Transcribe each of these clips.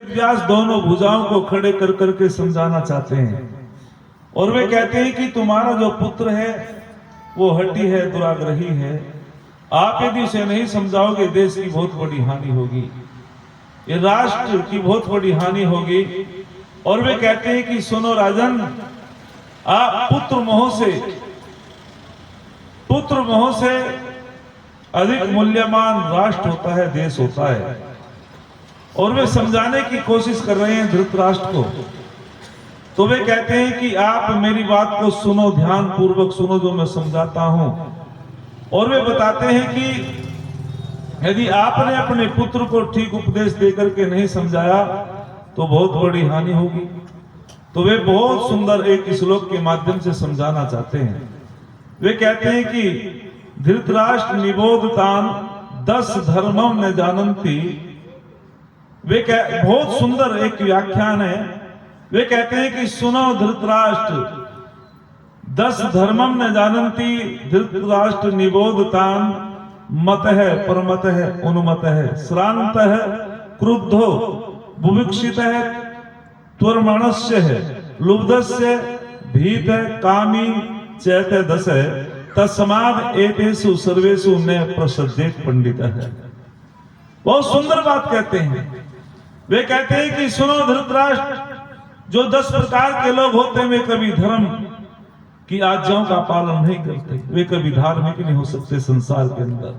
व्यास दोनों भुजाओं को खड़े कर करके समझाना चाहते हैं और वे कहते हैं कि तुम्हारा जो पुत्र है वो हठी है, दुराग्रही है। आप यदि उसे नहीं समझाओगे देश की बहुत बड़ी हानि होगी, ये राष्ट्र की बहुत बड़ी हानि होगी। और वे कहते हैं कि सुनो राजन, आप पुत्र मोह से अधिक मूल्यवान राष्ट्र होता है, देश होता है। और वे समझाने की कोशिश कर रहे हैं धृतराष्ट्र को। तो वे कहते हैं कि आप मेरी बात को सुनो, ध्यान पूर्वक सुनो जो मैं समझाता हूं। और वे बताते हैं कि यदि आपने अपने पुत्र को ठीक उपदेश देकर के नहीं समझाया तो बहुत बड़ी हानि होगी। तो वे बहुत सुंदर एक श्लोक के माध्यम से समझाना चाहते हैं। वे कहते हैं कि धृतराष्ट्र निबोधतान 10 धर्मम न जानन्ति। वे बहुत सुंदर एक व्याख्यान है। वे कहते हैं कि सुनो धृतराष्ट्र, 10 धर्मम न जानन्ति धृतराष्ट्र निबोधतान मत है परमत है उन्मत है श्रांत है क्रुद्धो बुभुक्षित है त्वरमाणस्य है लुब्धस्य भीत है कामी चैत दस है तस्माद एतेषु सर्वेषु न प्रसज्जेत पंडित है। बहुत सुंदर बात कहते हैं। वे कहते हैं कि सुनो धृतराष्ट्र, जो 10 प्रकार के लोग होते हैं वे कभी धर्म की आज्ञाओं का पालन नहीं करते, वे कभी धार्मिक नहीं हो सकते संसार के अंदर।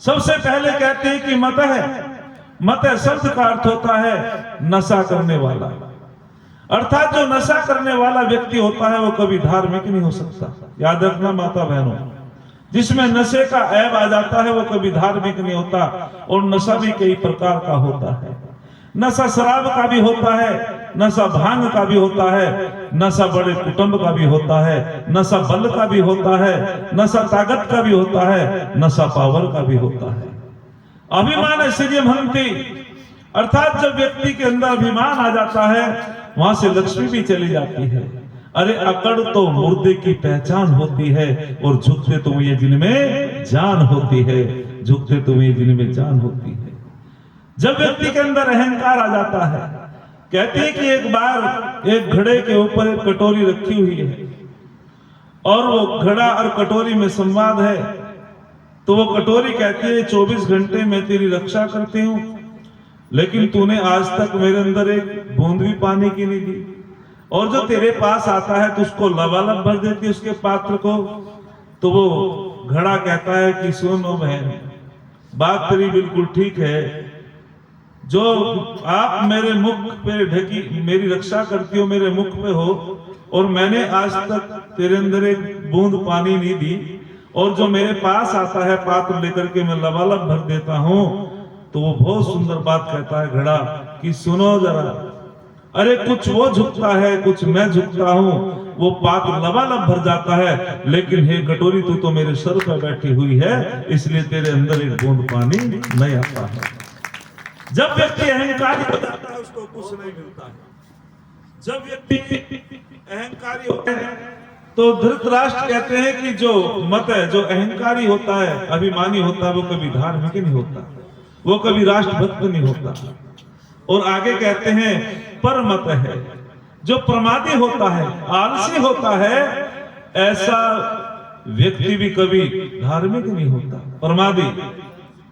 सबसे पहले कहते हैं कि मत है शब्द का अर्थ होता है नशा करने वाला, अर्थात जो नशा करने वाला व्यक्ति होता है वो कभी धार्मिक नहीं हो सकता। याद रखना माता बहनों, जिसमें नशे का ऐब आ जाता है वो कभी धार्मिक नहीं होता। और नशा भी कई प्रकार का होता है। नशा शराब का भी होता है, नशा भांग का भी होता है, नशा बड़े कुटुंब का भी होता है, नशा बल का भी होता है, नशा ताकत का भी होता है, नशा पावर का भी होता है। अभिमान ऐश्वर्य भंति, अर्थात जब व्यक्ति के अंदर अभिमान आ जाता है वहां से लक्ष्मी भी चली जाती है। अरे अकड़ तो मुर्दे की पहचान होती है और झुकते तो ये जिनमें जान होती है, झुकते तो ये जिनमें जान होती है। जब व्यक्ति के अंदर अहंकार आ जाता है, कहते हैं कि एक बार एक घड़े के ऊपर एक कटोरी रखी हुई है और वो घड़ा और कटोरी में संवाद है। तो वो कटोरी कहती है 24 घंटे मैं तेरी रक्षा करती हूं, लेकिन तूने आज तक मेरे अंदर एक बूंद भी पानी की नहीं दी। और जो तेरे पास आता है तो उसको लबालब भर देती है उसके पात्र को। तो वो घड़ा कहता है कि सुनो बहन, बात तेरी बिल्कुल ठीक है, जो आप मेरे मुख पे ढकी मेरी रक्षा करती हो, मेरे मुख पे हो, और मैंने आज तक तेरे अंदर एक बूंद पानी नहीं दी, और जो मेरे पास आता है पात्र लेकर के मैं लबालब भर देता हूं। तो वो बहुत सुंदर बात कहता है घड़ा कि सुनो जरा, अरे कुछ वो झुकता है कुछ मैं झुकता हूं, वो पात्र लबालब भर जाता है, लेकिन हे कटोरी तू तो मेरे सर पर बैठी हुई है, इसलिए तेरे अंदर एक बूंद पानी नहीं आता है। जब व्यक्ति अहंकारी हो जाता है उसको कुछ नहीं मिलता है। जब व्यक्ति अहंकारी होता है तो धृतराष्ट्र कहते हैं कि जो मत है, जो अहंकारी होता है, अभिमानी होता है, वो कभी धार्मिक नहीं होता, वो कभी राष्ट्रभक्त नहीं होता। और आगे कहते हैं पर मत है, जो प्रमादी होता है, आलसी होता है, ऐसा व्यक्ति भी कभी धार्मिक नहीं होता, प्रमादी।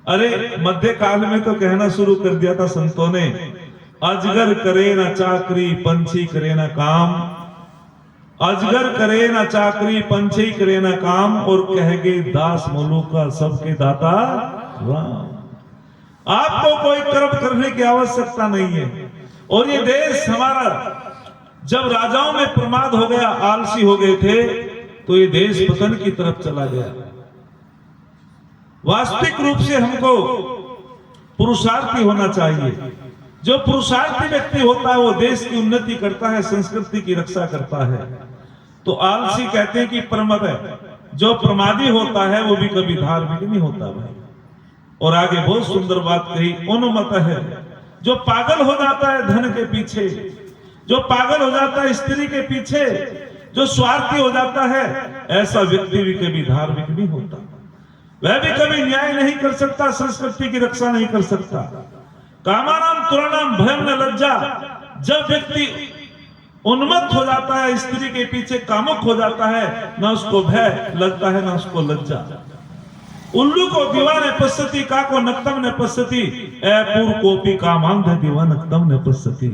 अरे मध्य काल में तो कहना शुरू कर दिया था संतों ने, अजगर करे ना चाकरी पंछी करे ना काम, अजगर करे ना चाकरी पंछी करे ना काम, और कहेगे दास मलूका सबके दाता राम। आपको कोई कर्म करने की आवश्यकता नहीं है। और ये देश हमारा जब राजाओं में प्रमाद हो गया, आलसी हो गए थे, तो ये देश पतन की तरफ चला गया। वास्तविक रूप से हमको पुरुषार्थी होना चाहिए। जो पुरुषार्थी व्यक्ति होता है वो देश की उन्नति करता है, संस्कृति की रक्षा करता है। तो आलसी कहते हैं कि प्रमद है, जो प्रमादी होता है वो भी कभी धार्मिक नहीं होता भाई। और आगे बहुत सुंदर बात कही, उन्मत्त है, जो पागल हो जाता है धन के पीछे, जो पागल हो जाता है स्त्री के पीछे, जो स्वार्थी हो जाता है, ऐसा व्यक्ति भी कभी धार्मिक नहीं होता। वह भी कभी न्याय नहीं कर सकता, संस्कृति की रक्षा नहीं कर सकता। कामानाम तुराणाम भयम न लज्जा। जब व्यक्ति उन्मत्त हो जाता है, स्त्री के पीछे कामुक हो जाता है, ना उसको भय लगता है ना उसको लज्जा। उल्लू को दीवाने पश्यति, का को नक्तम न पश्यति, पूर कोपी कामांध दीवा नक्तम न पश्यति।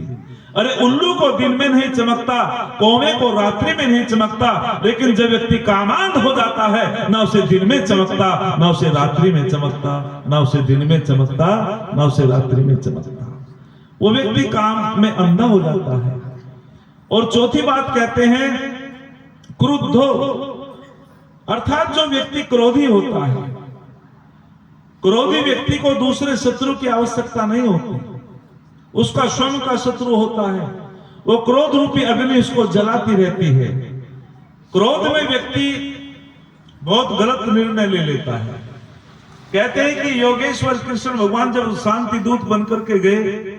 अरे उल्लू को दिन में नहीं चमकता, कौवे को रात्रि में नहीं चमकता, लेकिन जब व्यक्ति कामांध हो जाता है, ना उसे दिन में चमकता, ना उसे रात्रि में चमकता, ना उसे दिन में चमकता, ना उसे रात्रि में चमकता। वो व्यक्ति काम में अंधा हो जाता है। और चौथी बात कहते हैं क्रुद्धो, अर्थात जो व्यक्ति क्रोधी होता है, क्रोधी व्यक्ति को दूसरे शत्रु की आवश्यकता नहीं होती, उसका स्वयं का शत्रु होता है। वो क्रोध रूपी अग्नि उसको जलाती रहती है। क्रोध में व्यक्ति बहुत गलत निर्णय ले लेता है। कहते हैं कि योगेश्वर कृष्ण भगवान जब शांति दूत बनकर के गए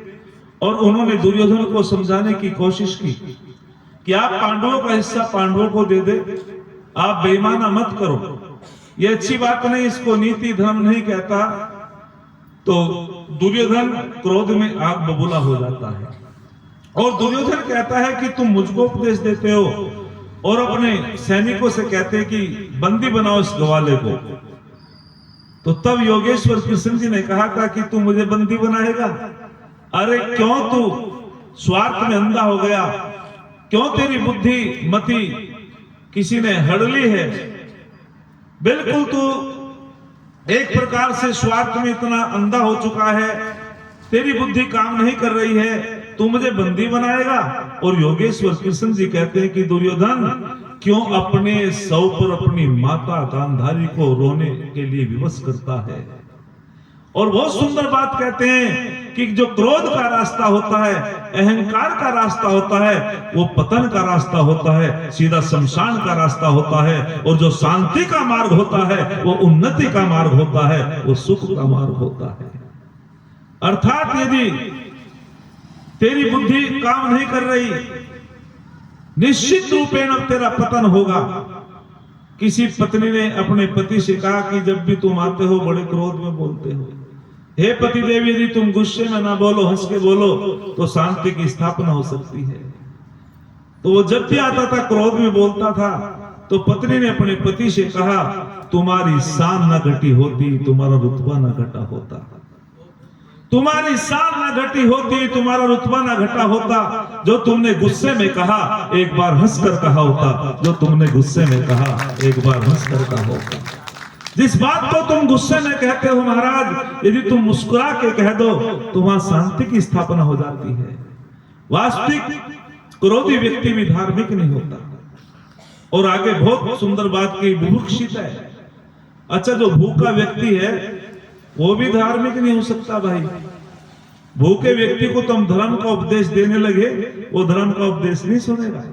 और उन्होंने दुर्योधन को समझाने की कोशिश की कि आप पांडवों का हिस्सा पांडवों को दे दे, आप बेईमाना मत करो, ये अच्छी बात नहीं, इसको नीति धर्म नहीं कहता। तो दुर्योधन क्रोध में आग बबूला हो जाता है और दुर्योधन कहता है कि तुम मुझको उपदेश देते हो और अपने सैनिकों से कहते हैं कि बंदी बनाओ इस ग्वाले को। तो तब योगेश्वर कृष्ण जी ने कहा था कि तू मुझे बंदी बनाएगा? अरे क्यों तू स्वार्थ में अंधा हो गया, क्यों तेरी बुद्धि मति किसी ने हड़ ली है? बिल्कुल तू एक प्रकार से स्वार्थ में इतना अंधा हो चुका है, तेरी बुद्धि काम नहीं कर रही है, तू मुझे बंदी बनाएगा? और योगेश्वर कृष्ण जी कहते हैं कि दुर्योधन क्यों अपने सौ पर अपनी माता गांधारी को रोने के लिए विवश करता है। और बहुत सुंदर बात कहते हैं कि जो क्रोध का रास्ता होता है, अहंकार का रास्ता होता है, वो पतन का रास्ता होता है, सीधा शमशान का रास्ता होता है। और जो शांति का मार्ग होता है, वो उन्नति का मार्ग होता है, वो सुख का मार्ग होता है। अर्थात यदि तेरी बुद्धि काम नहीं कर रही, निश्चित रूपेण अब तेरा पतन होगा। किसी पत्नी ने अपने पति से कहा कि जब भी तुम आते हो बड़े क्रोध में बोलते हो, हे पति देव, यदि तुम गुस्से में ना बोलो, हंस के बोलो, तो शांति की स्थापना हो सकती है। तो वो जब भी आता था क्रोध में बोलता था, तो पत्नी ने अपने पति से कहा, तुम्हारी शान न घटी होती, तुम्हारा रुतबा न घटा होता। तुम्हारी शान न घटी होती, तुम्हारा रुतबा न घटा होता। जो तुमने गुस्से में कहा, एक बार हंसकर कहा होता। जो तुमने गुस्से में कहा, एक बार हंसकर कहा होता। जिस बात को तुम गुस्से में कहते हो महाराज, यदि तुम मुस्कुरा के कह दो तो वहां शांति की स्थापना हो जाती है। वास्तविक क्रोधी व्यक्ति भी धार्मिक नहीं होता। और आगे बहुत सुंदर बात की, बुभुक्षित है। अच्छा, जो भूखा व्यक्ति है वो भी धार्मिक नहीं हो सकता भाई। भूखे व्यक्ति को तुम धर्म का उपदेश देने लगे, वो धर्म का उपदेश नहीं सुनेगा,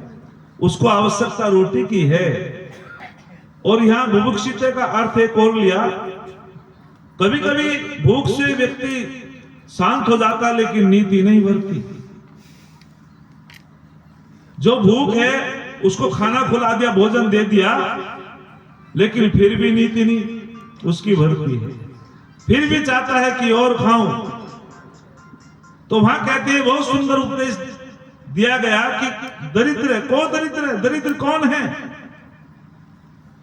उसको आवश्यकता रोटी की है। और यहां बुभुक्षित का अर्थ एक और लिया। कभी कभी भूख से व्यक्ति शांत हो जाता, लेकिन नीति नहीं भरती। जो भूख है उसको खाना खिला दिया, भोजन दे दिया, लेकिन फिर भी नीति नहीं उसकी भरती है, फिर भी चाहता है कि और खाऊं। तो वहां कहते हैं बहुत सुंदर उपदेश दिया गया कि दरिद्र कौन दरिद्र है, दरिद्र कौन है।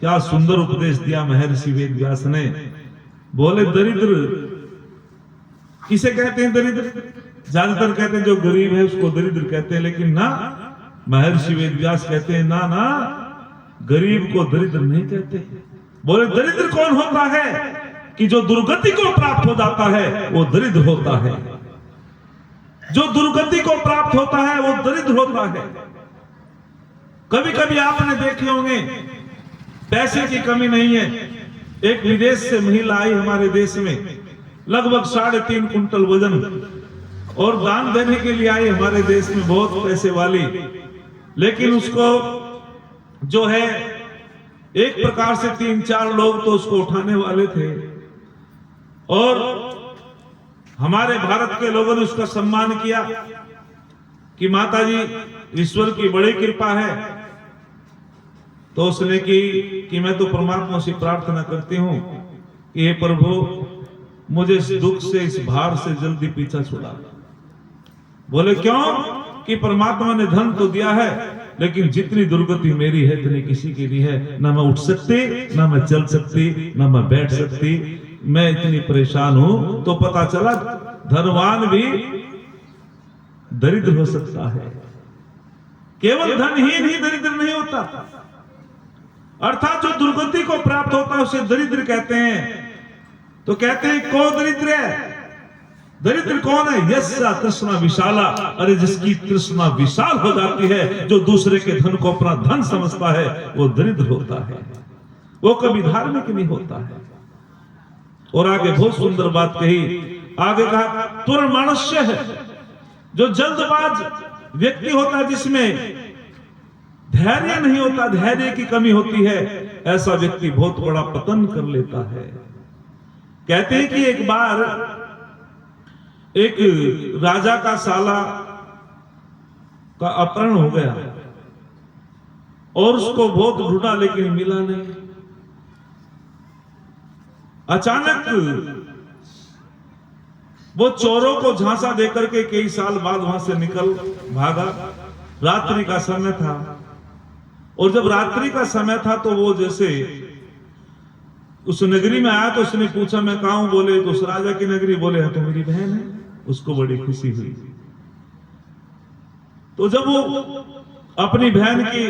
क्या सुंदर उपदेश दिया महर्षि वेद व्यास ने। बोले दरिद्र किसे कहते हैं? दरिद्र ज्यादातर कहते हैं जो गरीब है उसको दरिद्र कहते हैं, लेकिन ना, महर्षि वेद व्यास कहते हैं ना ना, गरीब को दरिद्र नहीं कहते। बोले दरिद्र कौन होता है? कि जो दुर्गति को प्राप्त हो जाता है वो दरिद्र होता है। जो दुर्गति को प्राप्त होता है वो दरिद्र होता है। कभी कभी आपने देखे होंगे, पैसे की कमी नहीं है। एक विदेश से महिला आई हमारे देश में, लगभग 3.5 कुंटल वजन, और दान देने के लिए आई हमारे देश में, बहुत पैसे वाली। लेकिन उसको जो है एक प्रकार से 3-4 लोग तो उसको उठाने वाले थे, और हमारे भारत के लोगों ने उसका सम्मान किया कि माता जी ईश्वर की बड़ी कृपा है। तो उसने की कि मैं तो परमात्मा से प्रार्थना करती हूं कि हे प्रभु, मुझे इस दुख से, इस भार से जल्दी पीछा छुड़ा। बोले क्यों? कि परमात्मा ने धन तो दिया है, लेकिन जितनी दुर्गति मेरी है इतनी किसी की नहीं है। ना मैं उठ सकती, ना मैं चल सकती, ना मैं बैठ सकती, मैं इतनी परेशान हूं। तो पता चला धनवान भी दरिद्र हो सकता है, केवल धनहीन ही दरिद्र नहीं होता। अर्थात जो दुर्गति को प्राप्त होता है उसे दरिद्र कहते हैं। तो कहते हैं कौन दरिद्र है? दरिद्र कौन है? यस्या तृष्णा विशाला, अरे जिसकी तृष्णा विशाल हो जाती है, जो दूसरे के धन को अपना धन समझता है, वो दरिद्र होता है, वो कभी धार्मिक नहीं होता है। और आगे बहुत सुंदर बात कही, आगे कहा तुर मनुष्य है, जो जल्दबाज व्यक्ति होता है, जिसमें धैर्य नहीं होता, धैर्य की कमी होती है, ऐसा व्यक्ति बहुत बड़ा पतन कर लेता है। कहते हैं कि एक बार एक राजा का साला का अपहरण हो गया और उसको बहुत ढूंढा लेकिन मिला नहीं। अचानक वो चोरों को झांसा देकर के कई साल बाद वहां से निकल भागा। रात्रि का समय था, और जब रात्रि का समय था तो वो जैसे उस नगरी में आया तो उसने पूछा मैं कहां हूं? बोले तो उस राजा की नगरी। बोले हाँ तो मेरी बहन है। उसको बड़ी खुशी हुई। तो जब वो अपनी बहन की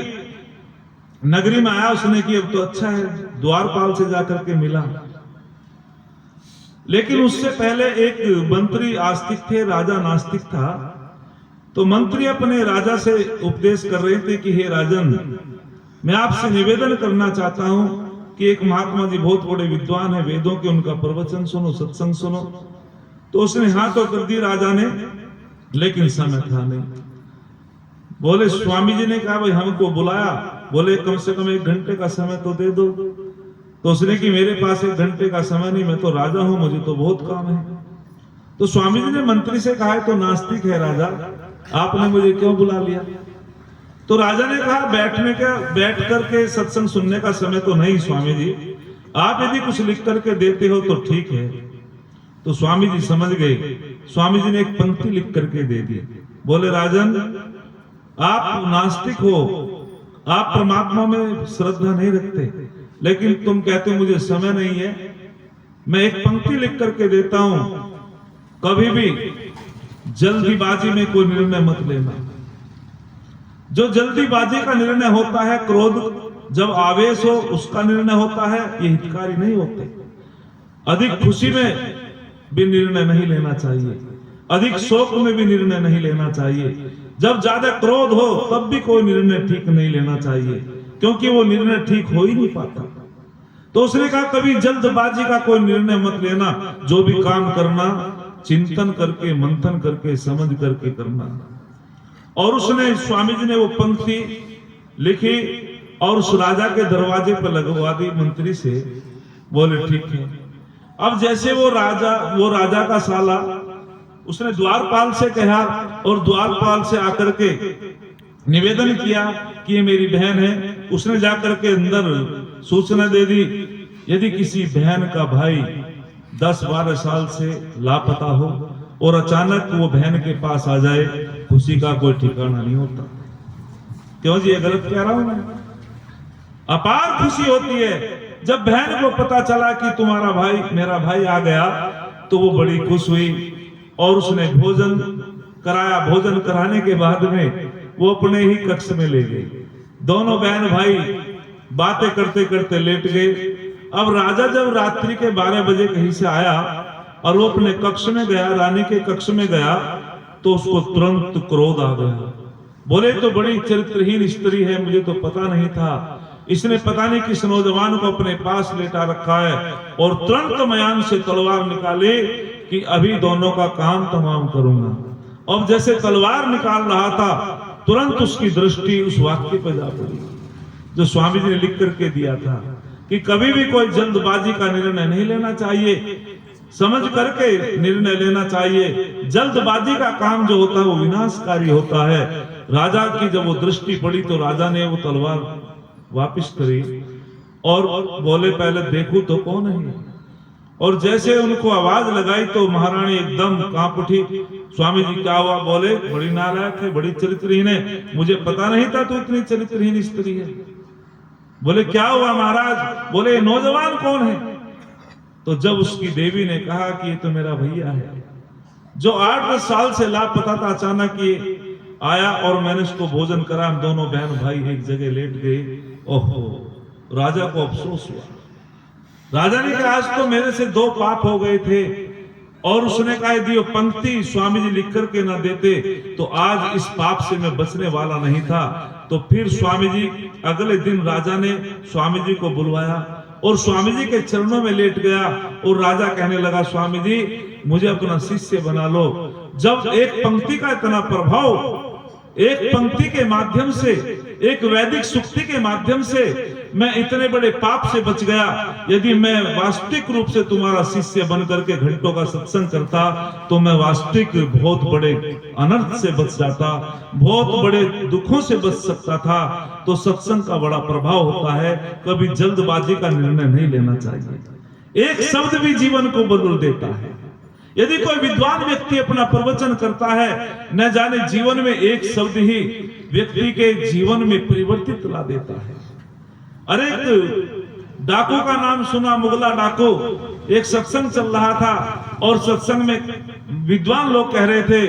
नगरी में आया, उसने कि अब तो अच्छा है, द्वारपाल से जाकर के मिला। लेकिन उससे पहले एक मंत्री आस्तिक थे, राजा नास्तिक था। तो मंत्री अपने राजा से उपदेश कर रहे थे कि हे राजन, मैं आपसे निवेदन करना चाहता हूं कि एक महात्मा जी बहुत बड़े विद्वान है, वेदों के, उनका प्रवचन सुनो, सत्संग सुनो। तो उसने हाथ तो कर दी राजा ने, लेकिन समय था नहीं। बोले स्वामी जी ने कहा भाई हमको बुलाया, बोले कम से कम 1 घंटे का समय तो दे दो। तो उसने कि मेरे पास 1 घंटे का समय नहीं, मैं तो राजा हूं, मुझे तो बहुत काम है। तो स्वामी जी ने मंत्री से कहा तो नास्तिक है राजा, आपने मुझे क्यों बुला लिया? तो राजा ने कहा बैठ करके सत्संग सुनने का समय तो नहीं स्वामी जी, आप यदि कुछ लिख करके देते हो तो ठीक है। तो स्वामी जी समझ गए। स्वामी जी ने एक पंक्ति लिख करके दे दी। बोले राजन, आप नास्तिक हो, आप परमात्मा में श्रद्धा नहीं रखते, लेकिन तुम कहते हो मुझे समय नहीं है। मैं एक पंक्ति लिख करके देता हूं, कभी भी जल्दीबाजी में कोई निर्णय मत लेना। जो जल्दीबाजी का निर्णय होता है, क्रोध जब आवेश हो उसका निर्णय होता है, ये हितकारी नहीं होते। अधिक खुशी में भी निर्णय नहीं लेना चाहिए, अधिक शोक में भी निर्णय नहीं लेना चाहिए। जब ज्यादा क्रोध हो तब भी कोई निर्णय ठीक नहीं लेना चाहिए, क्योंकि वो निर्णय ठीक हो ही नहीं पाता। तो उसने कहा कभी जल्दबाजी का कोई निर्णय मत लेना, जो भी काम करना चिंतन करके, मंथन करके, समझ करके करना। और उसने, स्वामी जी ने वो पंक्ति लिखी और उस राजा के दरवाजे पर लगवा दी मंत्री से। बोले ठीक है। अब जैसे वो राजा का साला, उसने द्वारपाल से कहा और द्वारपाल से आकर के निवेदन किया कि ये मेरी बहन है। उसने जाकर के अंदर सूचना दे दी, यदि किसी बहन का भाई 10-12 साल से लापता हो और अचानक वो बहन के पास आ जाए, खुशी का कोई ठिकाना नहीं होता। क्यों जी, ये गलत कह रहा हूं मैं? अपार खुशी होती है जब बहन को पता चला कि तुम्हारा भाई, मेरा भाई आ गया, तो वो बड़ी खुश हुई और उसने भोजन कराया। भोजन कराने के बाद में वो अपने ही कक्ष में ले गई। दोनों बहन भाई बातें करते करते लेट गए। अब राजा जब रात्रि के 12 बजे कहीं से आया और वो अपने कक्ष में गया, रानी के कक्ष में गया, तो उसको तुरंत क्रोध आ गया। बोले तो बड़ी चरित्रहीन स्त्री है, मुझे तो पता नहीं था, इसने पता नहीं किस नौजवान को अपने पास लेटा रखा है। और तुरंत मयान से तलवार निकाली कि अभी दोनों का काम तमाम करूंगा। अब जैसे तलवार निकाल रहा था, तुरंत उसकी दृष्टि उस वाक्य पर जा पड़ी जो स्वामी जी ने लिख करके दिया था कि कभी भी कोई जल्दबाजी का निर्णय नहीं लेना चाहिए, समझ करके निर्णय लेना चाहिए। जल्दबाजी का काम जो होता है वो विनाशकारी होता है। राजा की जब वो दृष्टि पड़ी तो राजा ने वो तलवार वापिस करी और बोले पहले देखूं तो कौन है। और जैसे उनको आवाज लगाई तो महारानी एकदम कांप उठी। स्वामी जी क्या हुआ? बोले बड़ी नालायक है, बड़ी चरित्रहीन है, मुझे पता नहीं था तू इतनी चरित्रहीन स्त्री है। बोले क्या हुआ महाराज? बोले ये नौजवान कौन है? तो जब उसकी देवी ने कहा कि ये तो मेरा भैया है जो 8-10 साल से लापता था, अचानक ये आया और मैंने उसको भोजन करा, हम दोनों बहन भाई एक जगह लेट गए। ओहो, राजा को अफसोस हुआ। राजा ने कहा आज तो मेरे से 2 पाप हो गए थे, और उसने कहा यदि वो पंक्ति स्वामी जी लिख करके ना देते तो आज इस पाप से मैं बचने वाला नहीं था। तो फिर स्वामी जी अगले दिन राजा ने स्वामी जी को बुलवाया और स्वामी जी के चरणों में लेट गया और राजा कहने लगा स्वामी जी मुझे अपना शिष्य बना लो। जब एक पंक्ति का इतना प्रभाव, एक पंक्ति के माध्यम से, एक वैदिक सूक्ति के माध्यम से मैं इतने बड़े पाप से बच गया, यदि मैं वास्तविक रूप से तुम्हारा शिष्य बन करके घंटों का सत्संग करता तो मैं वास्तविक बहुत बड़े अनर्थ से बच जाता, बहुत बड़े दुखों से बच सकता था। तो सत्संग का बड़ा प्रभाव होता है, कभी जल्दबाजी का निर्णय नहीं लेना चाहिए। एक शब्द भी जीवन को बदल देता है। यदि कोई विद्वान व्यक्ति अपना प्रवचन करता है, न जाने जीवन में एक शब्द ही व्यक्ति के जीवन में परिवर्तित ला देता है। अरे एक डाकू का नाम सुना, मुगला डाकू। एक सत्संग चल रहा था और सत्संग में विद्वान लोग कह रहे थे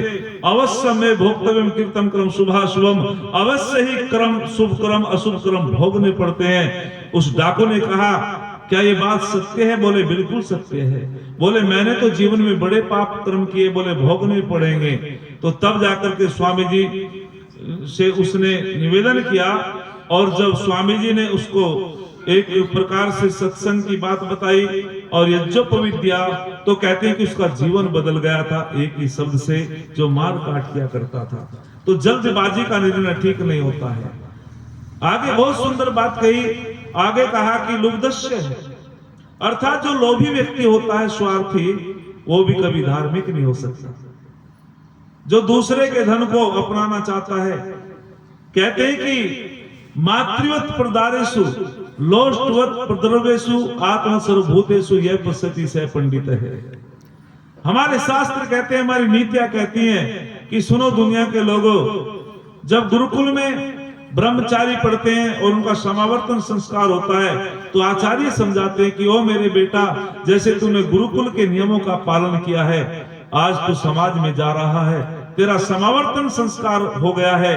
अवश्य में भोक्तव्यम कीर्तन क्रम शुभाशुभम, अवश्य ही क्रम शुभ क्रम अशुभ क्रम भोगने पड़ते हैं। उस डाकू ने कहा क्या ये बात सत्य है? बोले बिल्कुल सत्य है। बोले मैंने तो जीवन में बड़े पाप कर्म किए, बोले भोगने पड़ेंगे। तो तब जाकर के स्वामी जी से उसने निवेदन किया, और जब स्वामी जी ने उसको एक प्रकार से सत्संग की बात बताई और यज्ञोपविद्या, तो कहते हैं कि उसका जीवन बदल गया था एक ही शब्द से, जो मार काट किया करता था। तो जल्दबाजी का निर्णय ठीक नहीं होता है। आगे बहुत सुंदर बात कही, आगे कहा कि लुब्धस्य है, अर्थात जो लोभी व्यक्ति होता है, स्वार्थी, वो भी कभी धार्मिक नहीं हो सकता। जो दूसरे के धन को अपनाना चाहता है, कहते हैं कि मातृवत प्रदारेषु लोष्टवत प्रद्रवेषु आत्म सर्वभूतेषु यह पश्यति स पंडित है। हमारे शास्त्र कहते हैं, हमारी नीतियां कहती हैं कि सुनो दुनिया के लोगों, जब गुरुकुल में ब्रह्मचारी पढ़ते हैं और उनका समावर्तन संस्कार होता है तो आचार्य समझाते हैं कि ओ मेरे बेटा, जैसे तूने गुरुकुल के नियमों का पालन किया है, आज तू समाज में जा रहा है, तेरा समावर्तन संस्कार हो गया है,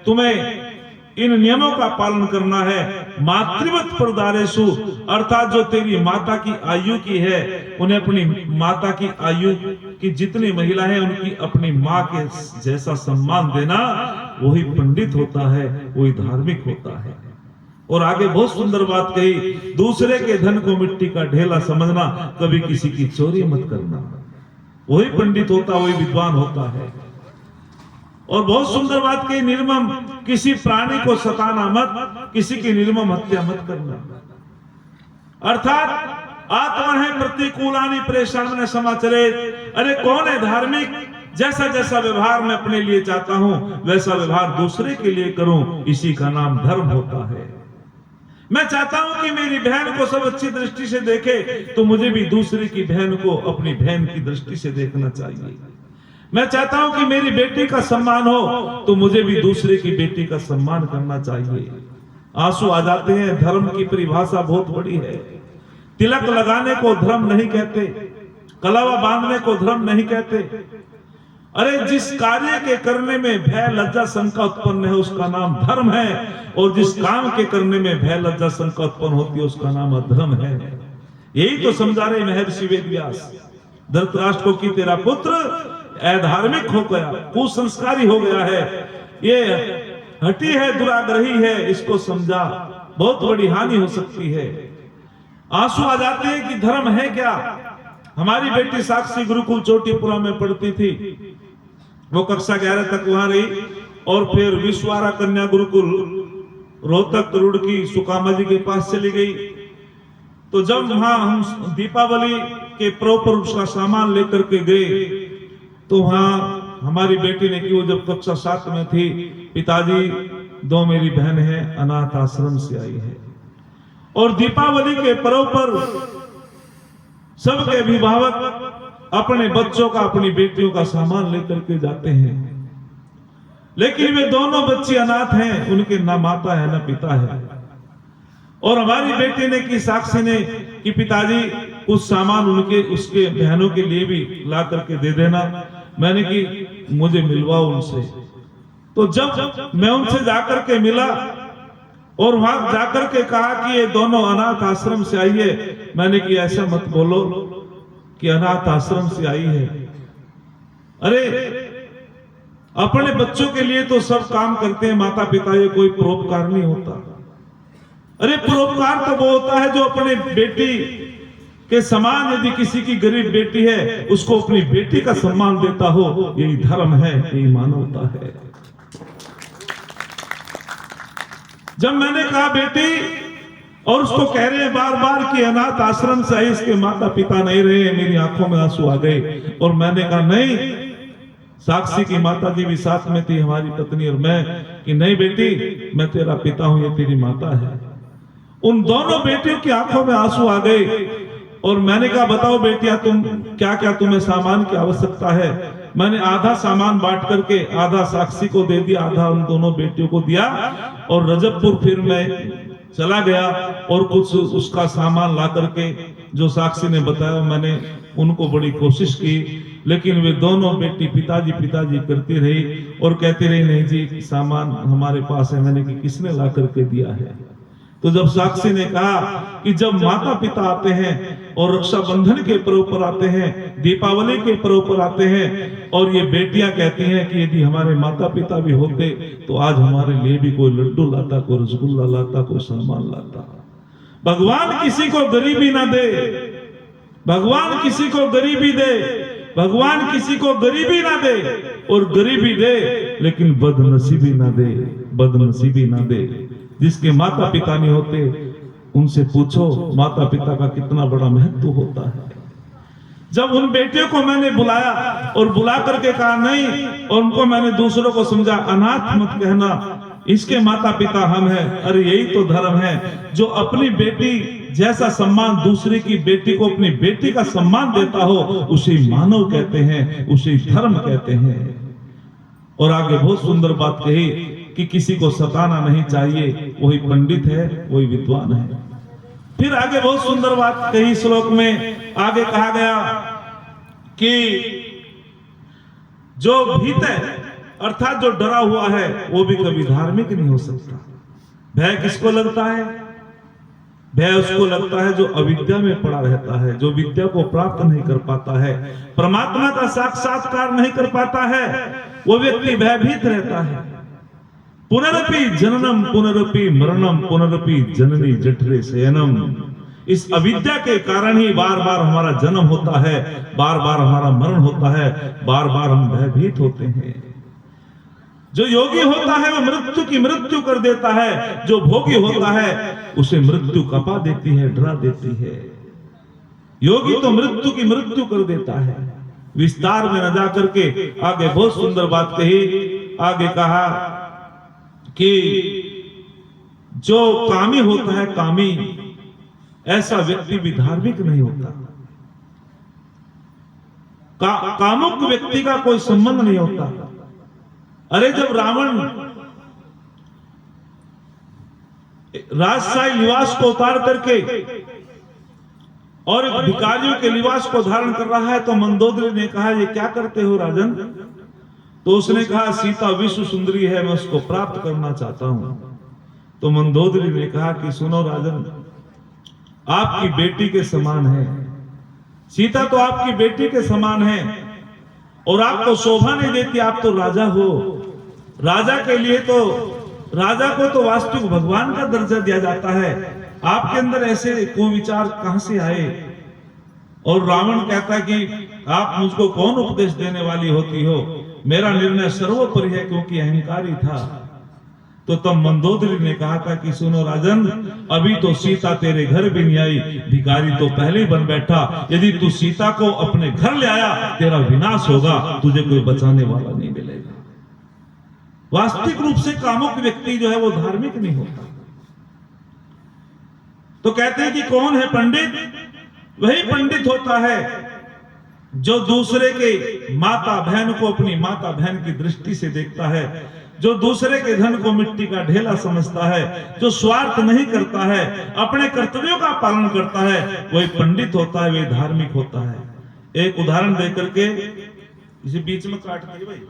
तुम्हें इन नियमों का पालन करना है। मातृवत प्रदारेषु, अर्थात जो तेरी माता की आयु की है, उन्हें अपनी माता की आयु की जितनी महिला है उनकी अपनी माँ के जैसा सम्मान देना, वही पंडित होता है, वही धार्मिक होता है। और आगे बहुत सुंदर बात कही, दूसरे के धन को मिट्टी का ढेला समझना, कभी किसी की चोरी मत करना, वही पंडित होता, वही विद्वान होता है। और बहुत सुंदर बात कही, निर्मम, किसी प्राणी को सताना मत, किसी की निर्मम हत्या मत करना। अर्थात आत्मा है प्रतिकूलानि परेशान समाचरे। अरे कौन है धार्मिक? जैसा जैसा व्यवहार मैं अपने लिए चाहता हूं वैसा व्यवहार दूसरे के लिए करूं, इसी का नाम धर्म होता है। मैं चाहता हूं कि मेरी बहन को सब अच्छी दृष्टि से देखे, तो मुझे भी दूसरे की बहन को अपनी बहन की दृष्टि से देखना चाहिए। मैं चाहता हूं कि मेरी बेटी का सम्मान हो, तो मुझे भी दूसरे की बेटी का सम्मान करना चाहिए। आंसू आ जाते हैं। धर्म की परिभाषा बहुत बड़ी है। तिलक लगाने को धर्म नहीं कहते, कलावा बांधने को धर्म नहीं कहते। अरे जिस कार्य के करने में भय लज्जा शंका उत्पन्न है उसका नाम धर्म है, और जिस काम के करने में भय लज्जा शंका उत्पन्न होती है उसका नाम अधर्म है। यही तो समझा रहे महर्षि वेदव्यास धृतराष्ट्र को कि तेरा पुत्र अधार्मिक हो गया, कुसंस्कारी हो गया है, ये हठी है, दुराग्रही है, इसको समझा, बहुत बड़ी हानि हो सकती है। आंसू आ जाते हैं कि धर्म है क्या। हमारी बेटी साक्षी गुरुकुल चोटीपुरा में पढ़ती थी, वो कक्षा 11 तक वहां रही, और फिर विश्वारा कन्या गुरुकुल रोहतक रुड़की सुकामा जी के पास चली गई। तो जब वहां हम दीपावली के प्रॉपर उसका सामान लेकर के गए, तो वहां हमारी बेटी ने कि वो जब कक्षा 7 में थी, पिताजी 2 मेरी बहन है, अनाथ आश्रम से आई है, और दीपावली के पर्व पर सबके अभिभावक अपने बच्चों का, अपनी बेटियों का सामान लेकर के जाते हैं, लेकिन वे दोनों बच्ची अनाथ हैं, उनके ना माता है ना पिता है। और हमारी बेटी ने की, साक्षी ने कि पिताजी कुछ सामान उनके उसके बहनों के लिए भी ला करके दे देना। मैंने कि मुझे मिलवाओ उनसे। तो जब मैं उनसे जाकर के मिला और वहां जाकर के कहा कि ये दोनों अनाथ आश्रम से आई है, मैंने कि ऐसा मत बोलो कि अनाथ आश्रम से आई है। अरे अपने बच्चों के लिए तो सब काम करते हैं माता पिता, ये कोई परोपकार नहीं होता। अरे परोपकार तो वो होता है जो अपने बेटी के समान, यदि किसी की गरीब बेटी है उसको अपनी बेटी का सम्मान देता हो, यही धर्म है, यही मानवता है। जब मैंने कहा बेटी, और उसको कह रहे हैं बार बार कि अनाथ आश्रम से आई, इसके माता पिता नहीं रहे, मेरी आंखों में आंसू आ गए। और मैंने कहा नहीं, साक्षी की माता जी भी साथ में थी, हमारी पत्नी और मैं, कि नहीं बेटी मैं तेरा पिता हूं, ये तेरी माता है। उन दोनों बेटियों की आंखों में आंसू आ गए। और मैंने कहा बताओ बेटियां, तुम क्या क्या तुम्हें सामान की आवश्यकता है। मैंने आधा सामान बांट करके आधा साक्षी को दे दिया, आधा उन दोनों बेटियों को दिया। और रजबपुर फिर मैं चला गया और कुछ उसका सामान ला करके जो साक्षी ने बताया, मैंने उनको बड़ी कोशिश की, लेकिन वे दोनों बेटी पिताजी पिताजी करती रही और कहती रही नहीं जी सामान हमारे पास है। मैंने कि किसने ला करके दिया है। तो जब साक्षी ने कहा कि जब माता पिता आते हैं और रक्षाबंधन के पर्व पर आते हैं, दीपावली के पर्व पर आते हैं, और ये बेटियां कहती हैं कि यदि हमारे माता पिता भी होते तो आज हमारे लिए भी कोई लड्डू लाता, कोई रसगुल्ला लाता, कोई सामान लाता। भगवान किसी को गरीबी ना दे, भगवान किसी को गरीबी दे, भगवान किसी को गरीबी ना दे, और गरीबी दे लेकिन बदनसीबी ना दे, बदनसीबी ना दे। जिसके माता पिता नहीं होते उनसे पूछो माता पिता का कितना बड़ा महत्व होता है। जब उन बेटियों को मैंने बुलाया और बुला करके कहा नहीं, और उनको मैंने दूसरों को समझा, अनाथ मत कहना, इसके माता पिता हम हैं। अरे यही तो धर्म है, जो अपनी बेटी जैसा सम्मान दूसरे की बेटी को अपनी बेटी का सम्मान देता हो, उसे मानव कहते हैं, उसे धर्म कहते हैं। और आगे बहुत सुंदर बात कही कि किसी को सताना नहीं चाहिए, वही पंडित है, वही विद्वान है। फिर आगे बहुत सुंदर बात कही श्लोक में, आगे कहा गया कि जो भीत है अर्थात जो डरा हुआ है वो भी कभी धार्मिक नहीं हो सकता। भय किसको लगता है? भय उसको लगता है जो अविद्या में पड़ा रहता है, जो विद्या को प्राप्त नहीं कर पाता है, परमात्मा का साक्षात्कार नहीं कर पाता है, वो व्यक्ति भयभीत रहता है। पुनरपि जननम पुनरपि मरणम पुनरपि जननी जठरे शयनम। इस अविद्या के कारण ही बार बार हमारा जन्म होता है, बार बार हमारा मरण होता है, बार बार हम भयभीत होते हैं। जो योगी होता है वो मृत्यु की मृत्यु कर देता है, जो भोगी होता है उसे मृत्यु कपा देती है, डरा देती है। योगी तो मृत्यु की मृत्यु कर देता है। विस्तार में न जाकर के आगे बहुत सुंदर बात कही। आगे कहा कि जो कामी होता है, कामी, ऐसा व्यक्ति भी धार्मिक नहीं होता। कामुक व्यक्ति का कोई संबंध नहीं होता। अरे जब रावण राजशाही लिबास को उतार करके और भिखारियों के लिबास को धारण कर रहा है, तो मंदोदरी ने कहा ये क्या करते हो राजन? तो उसने कहा सीता विश्व सुंदरी है, मैं उसको प्राप्त करना चाहता हूं। तो मंदोदरी ने कहा कि सुनो राजन, आपकी बेटी के समान है सीता, तो आपकी बेटी के समान है, और आपको शोभा नहीं देती। आप तो राजा हो, राजा के लिए तो राजा को तो वास्तविक भगवान का दर्जा दिया जाता है। आपके अंदर ऐसे कुविचार कहां से आए? और रावण कहता कि आप मुझको कौन उपदेश देने वाली होती हो, मेरा निर्णय सर्वोपरि है, क्योंकि अहंकारी था। तो तब मंदोदरी ने कहा था कि सुनो राजन, अभी तो सीता तेरे घर भी नहीं आई, भिखारी तो पहले ही बन बैठा। यदि तू सीता को अपने घर ले आया, तेरा विनाश होगा, तुझे कोई बचाने वाला नहीं मिलेगा। वास्तविक रूप से कामुक व्यक्ति जो है वो धार्मिक नहीं होता। तो कहते हैं कि कौन है पंडित? वही पंडित होता है जो दूसरे के माता बहन को अपनी माता बहन की दृष्टि से देखता है, जो दूसरे के धन को मिट्टी का ढेला समझता है, जो स्वार्थ नहीं करता है, अपने कर्तव्यों का पालन करता है, वही पंडित होता है, वही धार्मिक होता है। एक उदाहरण देकर के इसी बीच में काट दिए भाई।